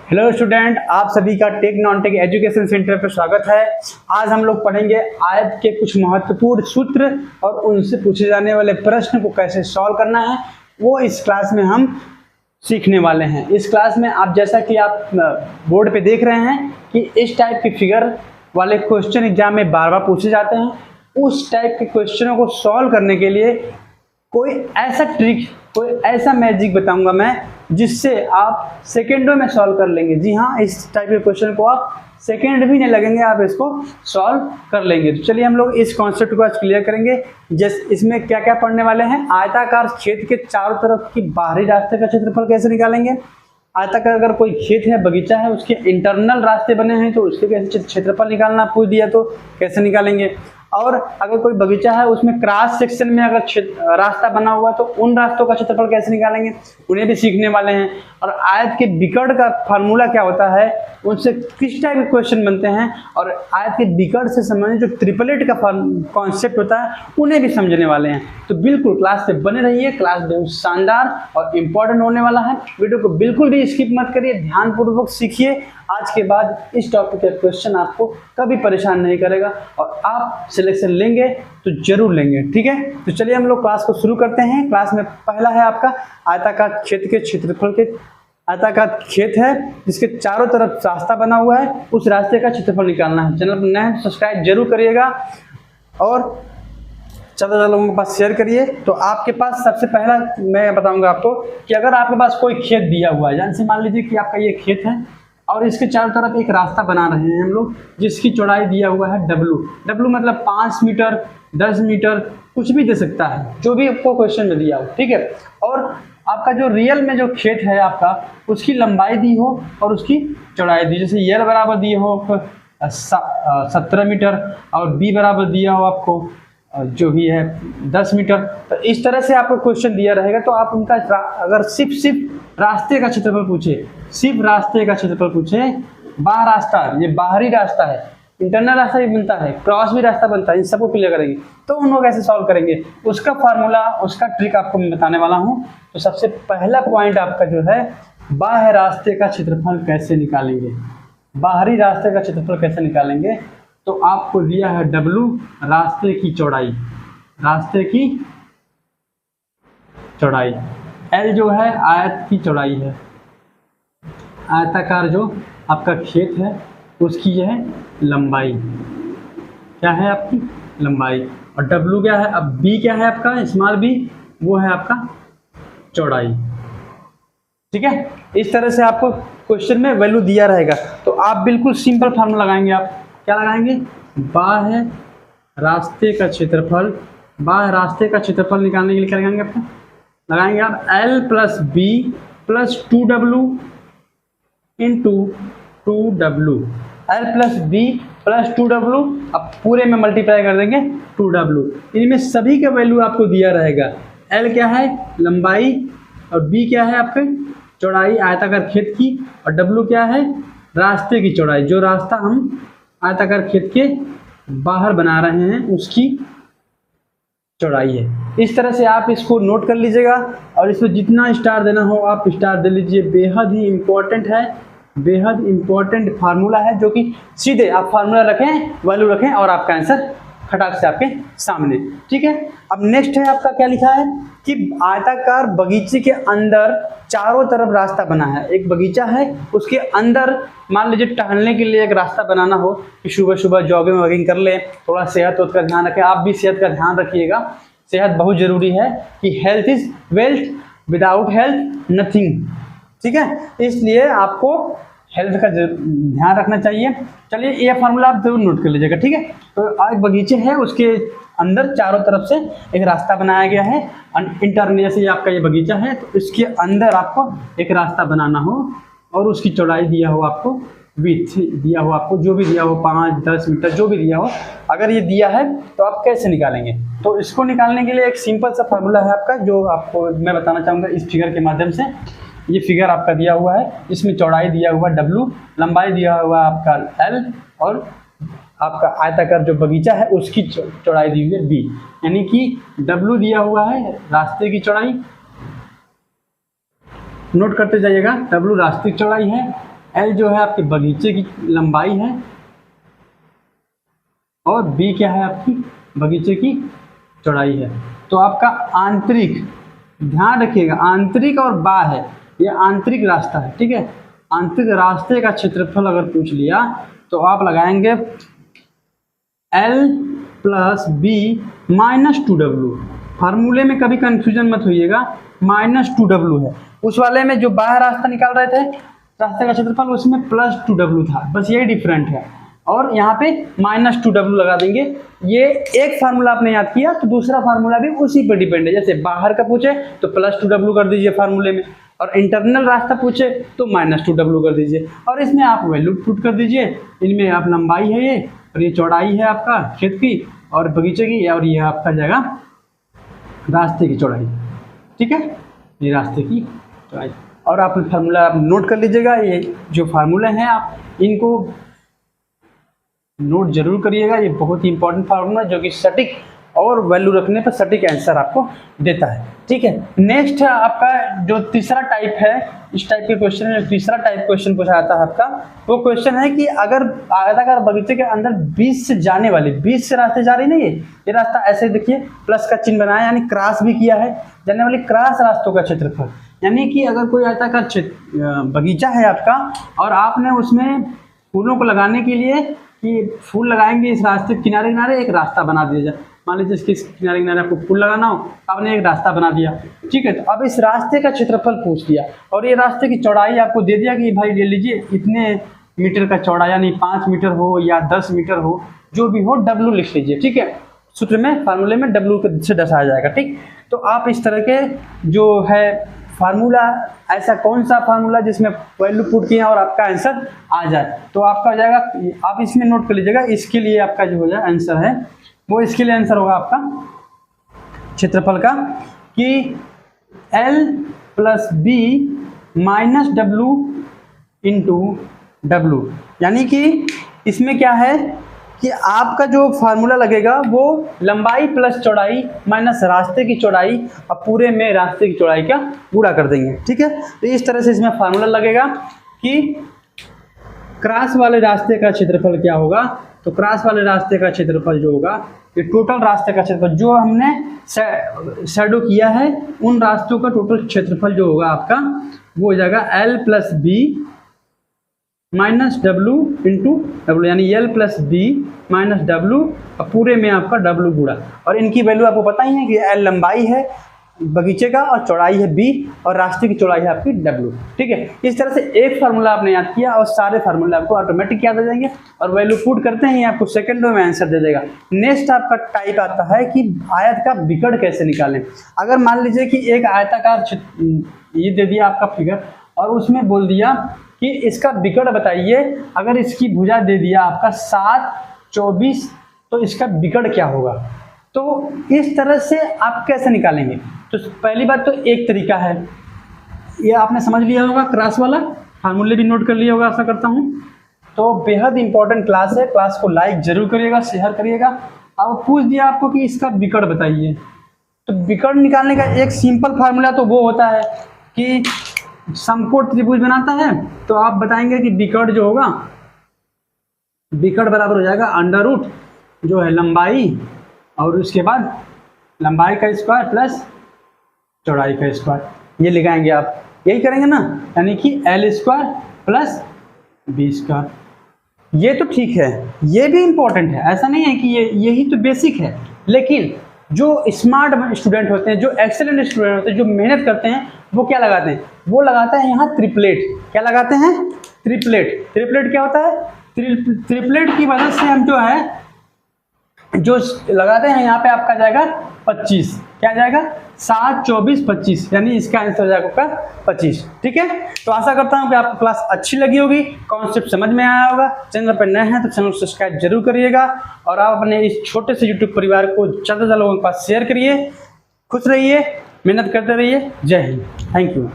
Hello student, आप सभी का tech non tech education centre पर स्वागत है। आज हम लोग पढ़ेंगे आयत के कुछ महत्वपूर्ण सूत्र और उनसे पूछे जाने वाले प्रश्न को कैसे सॉल्व करना है, वो इस क्लास में हम सीखने वाले हैं। इस क्लास में आप जैसा कि आप बोर्ड पे देख रहे हैं कि इस टाइप के फिगर वाले क्वेश्चन एग्जाम में बार बार पूछे जाते हैं। उस टाइप के क्वेश्चनों को सॉल्व करने के लिए कोई ऐसा ट्रिक, कोई ऐसा मैजिक बताऊंगा मैं जिससे आप सेकेंडों में सॉल्व कर लेंगे। जी हाँ, इस टाइप के क्वेश्चन को आप सेकेंड भी नहीं लगेंगे, आप इसको सॉल्व कर लेंगे। तो चलिए हम लोग इस कॉन्सेप्ट को आज क्लियर करेंगे। जैसे इसमें क्या क्या पढ़ने वाले हैं, आयताकार खेत के चारों तरफ की बाहरी रास्ते का क्षेत्रफल कैसे निकालेंगे। आयताकार अगर कोई खेत है, बगीचा है, उसके इंटरनल रास्ते बने हैं तो उसके कैसे क्षेत्रफल निकालना पूछ दिया तो कैसे निकालेंगे। और अगर कोई बगीचा है उसमें क्रॉस सेक्शन में अगर रास्ता बना हुआ है तो उन रास्तों का क्षेत्रफल कैसे निकालेंगे, उन्हें भी सीखने वाले हैं। और आयत के विकर्ण का फार्मूला क्या होता है, उनसे किस टाइप के क्वेश्चन बनते हैं, और आयत के विकर्ण से संबंधित जो ट्रिपलेट का कॉन्सेप्ट होता है उन्हें भी समझने वाले हैं। तो बिल्कुल क्लास पे बने रहिए, क्लास बहुत शानदार और इम्पोर्टेंट होने वाला है। वीडियो को बिल्कुल भी स्किप मत करिए, ध्यानपूर्वक सीखिए। आज के बाद इस टॉपिक का क्वेश्चन आपको कभी परेशान नहीं करेगा और आप सिलेक्शन लेंगे तो जरूर लेंगे, ठीक है। तो चलिए हम लोग क्लास को शुरू करते हैं। क्लास में पहला है आपका आयताकार क्षेत्र के क्षेत्रफल के। आयताकार खेत है जिसके चारों तरफ रास्ता बना हुआ है, उस रास्ते का क्षेत्रफल निकालना है। चैनल पर नए हैं सब्सक्राइब जरूर करिएगा और ज़्यादा लोगों के पास शेयर करिए। तो आपके पास सबसे पहला मैं बताऊंगा आपको कि अगर आपके पास कोई खेत दिया हुआ है, जैसे मान लीजिए कि आपका ये खेत है और इसके चारों तरफ एक रास्ता बना रहे हैं हम लोग, जिसकी चौड़ाई दिया हुआ है डब्लू मतलब 5 मीटर 10 मीटर कुछ भी दे सकता है, जो भी आपको क्वेश्चन में दिया हो, ठीक है। और आपका जो रियल में जो खेत है आपका, उसकी लंबाई दी हो और उसकी चौड़ाई दी, जैसे यल बराबर दिए हो 17 मीटर और बी बराबर दिया हो आपको जो भी है 10 मीटर। तो इस तरह से आपको क्वेश्चन दिया रहेगा तो आप उनका अगर सिर्फ रास्ते का क्षेत्रफल पूछे, सिर्फ रास्ते का क्षेत्रफल पूछे, बाहर रास्ता, ये बाहरी रास्ता है, इंटरनल रास्ता भी बनता है, क्रॉस भी रास्ता बनता है, इन सबको क्लियर करेंगे तो उन लोग कैसे सॉल्व करेंगे, उसका फार्मूला, उसका ट्रिक आपको मैं बताने वाला हूँ। तो सबसे पहला पॉइंट आपका जो है, बाहर रास्ते का क्षेत्रफल कैसे निकालेंगे। बाहरी रास्ते का क्षेत्रफल कैसे निकालेंगे, तो आपको दिया है डब्लू, रास्ते की चौड़ाई, रास्ते की चौड़ाई, एल जो है आयत की चौड़ाई है, आयताकार जो आपका खेत है उसकी जो है लंबाई, क्या है आपकी लंबाई, और डब्लू क्या है, अब बी क्या है आपका स्मॉल बी, वो है आपका चौड़ाई, ठीक है। इस तरह से आपको क्वेश्चन में वैल्यू दिया रहेगा तो आप बिल्कुल सिंपल फार्मूला लगाएंगे। आप क्या लगाएंगे, बाह्य रास्ते का क्षेत्रफल, बाह्य रास्ते का क्षेत्रफल निकालने के लिए क्या लगाएंगे आपको, लगाएंगे आप L plus B plus 2W into 2W, L plus B plus 2W, अब पूरे में मल्टीप्लाई कर देंगे 2W। इनमें सभी का वैल्यू आपको दिया रहेगा। L क्या है लंबाई और B क्या है आपके चौड़ाई आयताकार खेत की, और W क्या है रास्ते की चौड़ाई, जो रास्ता हम आयताकार खेत के बाहर बना रहे हैं उसकी चौड़ाई है। इस तरह से आप इसको नोट कर लीजिएगा और इसमें जितना स्टार देना हो आप स्टार दे लीजिए। बेहद ही इम्पोर्टेंट है, बेहद इम्पोर्टेंट फार्मूला है, जो कि सीधे आप फार्मूला रखें, वैल्यू रखें और आपका आंसर खटाक से आपके सामने, ठीक है। अब नेक्स्ट है आपका क्या लिखा है कि आयताकार बगीचे के अंदर चारों तरफ रास्ता बना है। एक बगीचा है उसके अंदर मान लीजिए टहलने के लिए एक रास्ता बनाना हो कि सुबह सुबह जॉगिंग वॉगिंग कर ले, थोड़ा सेहत का ध्यान रखें। आप भी सेहत का ध्यान रखिएगा, सेहत बहुत ज़रूरी है कि health is wealth, without health nothing, ठीक है। इसलिए आपको हेल्थ का ध्यान रखना चाहिए। चलिए ये फार्मूला आप जरूर नोट कर लीजिएगा, ठीक है। तो एक बगीचे है उसके अंदर चारों तरफ से एक रास्ता बनाया गया है, इंटरनल, जैसे आपका ये बगीचा है तो इसके अंदर आपको एक रास्ता बनाना हो और उसकी चौड़ाई दिया हो आपको, विड्थ दिया हो आपको, जो भी दिया हो 5-10 मीटर जो भी दिया हो, अगर ये दिया है तो आप कैसे निकालेंगे। तो इसको निकालने के लिए एक सिंपल सा फार्मूला है आपका, जो आपको मैं बताना चाहूँगा इस फिगर के माध्यम से। ये फिगर आपका दिया हुआ है, इसमें चौड़ाई दिया हुआ W, लंबाई दिया हुआ आपका L और आपका आयताकार जो बगीचा है उसकी चौड़ाई दी हुई है B, यानी कि W दिया हुआ है रास्ते की चौड़ाई, नोट करते जाइएगा, W रास्ते की चौड़ाई है, L जो है आपके बगीचे की लंबाई है और B क्या है आपकी बगीचे की चौड़ाई है। तो आपका आंतरिक, ध्यान रखिएगा, आंतरिक और बाह्य, ये आंतरिक रास्ता है, ठीक है। आंतरिक रास्ते का क्षेत्रफल अगर पूछ लिया तो आप लगाएंगे L plus B minus 2W। फार्मूले में कभी कंफ्यूजन मत होइएगा, माइनस 2W है। उस वाले में जो बाहर रास्ता निकाल रहे थे, रास्ते का क्षेत्रफल, उसमें प्लस 2W था, बस यही डिफरेंट है। और यहाँ पे माइनस 2W लगा देंगे। ये एक फार्मूला आपने याद किया तो दूसरा फार्मूला भी उसी पर डिपेंड है। जैसे बाहर का पूछे तो प्लस 2W कर दीजिए फार्मूले में, और इंटरनल रास्ता पूछे तो माइनस 2W कर दीजिए, और इसमें आप वैल्यू पुट कर दीजिए। इनमें आप लंबाई है ये, और ये चौड़ाई है आपका खेत की और बगीचे की, और ये आपका जाएगा रास्ते की चौड़ाई, ठीक है, ये रास्ते की चौड़ाई। और आप फार्मूला आप नोट कर लीजिएगा। ये जो फार्मूले हैं आप इनको नोट जरूर करिएगा, ये बहुत ही इंपॉर्टेंट फार्मूला जो कि सटीक और वैल्यू रखने पर सटीक आंसर आपको देता है, ठीक है। नेक्स्ट है आपका जो तीसरा टाइप है, इस टाइप के क्वेश्चन में तीसरा टाइप क्वेश्चन पूछा जाता है आपका। वो क्वेश्चन है कि अगर आयताकार बगीचे के अंदर 20 से जाने वाली, 20 से रास्ते जा रही नहीं है, ये रास्ता ऐसे देखिए प्लस का चिन्ह बनाया, यानी क्रॉस भी किया है, जाने वाली क्रॉस रास्तों का क्षेत्रफल। यानी कि अगर कोई आयताकार बगीचा है आपका और आपने उसमें फूलों को लगाने के लिए कि फूल लगाएंगे इस रास्ते किनारे किनारे, एक रास्ता बना दिया जाए। मान लीजिए इसके किनारे किनारे आपको फूल लगाना हो, आपने एक रास्ता बना दिया, ठीक है। तो अब इस रास्ते का क्षेत्रफल पूछ दिया और ये रास्ते की चौड़ाई आपको दे दिया कि भाई ले लीजिए इतने मीटर का चौड़ा, यानी 5 मीटर हो या 10 मीटर हो, जो भी हो W लिख लीजिए, ठीक है। सूत्र में फार्मूले में W से दर्शाया जाएगा, ठीक। तो आप इस तरह के जो है फार्मूला, ऐसा कौन सा फार्मूला जिसमें वैल्यू पुट किए और आपका आंसर आ जाए, तो आपका हो जाएगा, आप इसमें नोट कर लीजिएगा। इसके लिए आपका जो हो जाए आंसर है वो, इसके लिए आंसर होगा आपका क्षेत्रफल का कि L plus B minus W into W। यानी कि इसमें क्या है कि आपका जो फार्मूला लगेगा वो लंबाई प्लस चौड़ाई माइनस रास्ते की चौड़ाई, और पूरे में रास्ते की चौड़ाई का गुणा कर देंगे, ठीक है। तो इस तरह से इसमें फार्मूला लगेगा कि क्रॉस वाले रास्ते का क्षेत्रफल क्या होगा। तो क्रॉस वाले रास्ते का क्षेत्रफल जो होगा, ये टोटल रास्ते का क्षेत्रफल जो हमने शैडो किया है, उन रास्तों का टोटल क्षेत्रफल जो होगा आपका वो हो जाएगा L plus B minus W into W, यानी L plus B minus W, और पूरे में आपका W गुणा। और इनकी वैल्यू आपको पता ही है कि L लंबाई है बगीचे का और चौड़ाई है B, और रास्ते की चौड़ाई है आपकी W, ठीक है। इस तरह से एक फार्मूला आपने याद किया और सारे फार्मूले आपको ऑटोमेटिक याद हो जाएंगे, और वैल्यू पुट करते हैं आपको सेकंडों में आंसर दे देगा। नेक्स्ट आपका टाइप आता है कि आयत का विकर्ण कैसे निकालें। अगर मान लीजिए कि एक आयताकार ये दे दिया आपका फिगर, और उसमें बोल दिया कि इसका विकर्ण बताइए, अगर इसकी भुजा दे दिया आपका 7, 24, तो इसका विकर्ण क्या होगा। तो इस तरह से आप कैसे निकालेंगे। तो पहली बात तो एक तरीका है, ये आपने समझ लिया होगा, क्रॉस वाला फार्मूले भी नोट कर लिया होगा, आशा करता हूँ। तो बेहद इंपॉर्टेंट क्लास है, क्लास को लाइक जरूर करिएगा, शेयर करिएगा। अब पूछ दिया आपको कि इसका विकर्ण बताइए, तो विकर्ण निकालने का एक सिंपल फार्मूला तो वो होता है कि समकोण त्रिभुज बनाता है, तो आप बताएंगे कि विकर्ण जो होगा, विकर्ण बराबर हो जाएगा अंडर रूट जो है लंबाई, और उसके बाद लंबाई का स्क्वायर प्लस चौड़ाई का स्क्वायर, ये लगाएंगे आप, यही करेंगे ना, यानी कि L square plus B square. ये तो ठीक है, ये भी इंपॉर्टेंट है, ऐसा नहीं है कि यही तो बेसिक है। लेकिन जो स्मार्ट स्टूडेंट होते हैं, जो एक्सेलेंट स्टूडेंट होते हैं, जो मेहनत करते हैं, वो क्या लगाते हैं, वो लगाते हैं यहाँ ट्रिपलेट। क्या लगाते हैं, ट्रिपलेट। ट्रिपलेट क्या होता है, ट्रिपलेट की वजह से हम जो है जो लगाते हैं यहाँ पे आपका जाएगा 25, क्या जाएगा 7, 24, 25, यानी इसका आंसर हो जाएगा आपका 25, ठीक है। तो आशा करता हूँ कि आपको क्लास अच्छी लगी होगी, कॉन्सेप्ट समझ में आया होगा। चैनल पर नए हैं तो चैनल को सब्सक्राइब जरूर करिएगा, और आप अपने इस छोटे से यूट्यूब परिवार को ज़्यादा से ज़्यादा लोगों के पास शेयर करिए। खुश रहिए, मेहनत करते रहिए। जय हिंद, थैंक यू।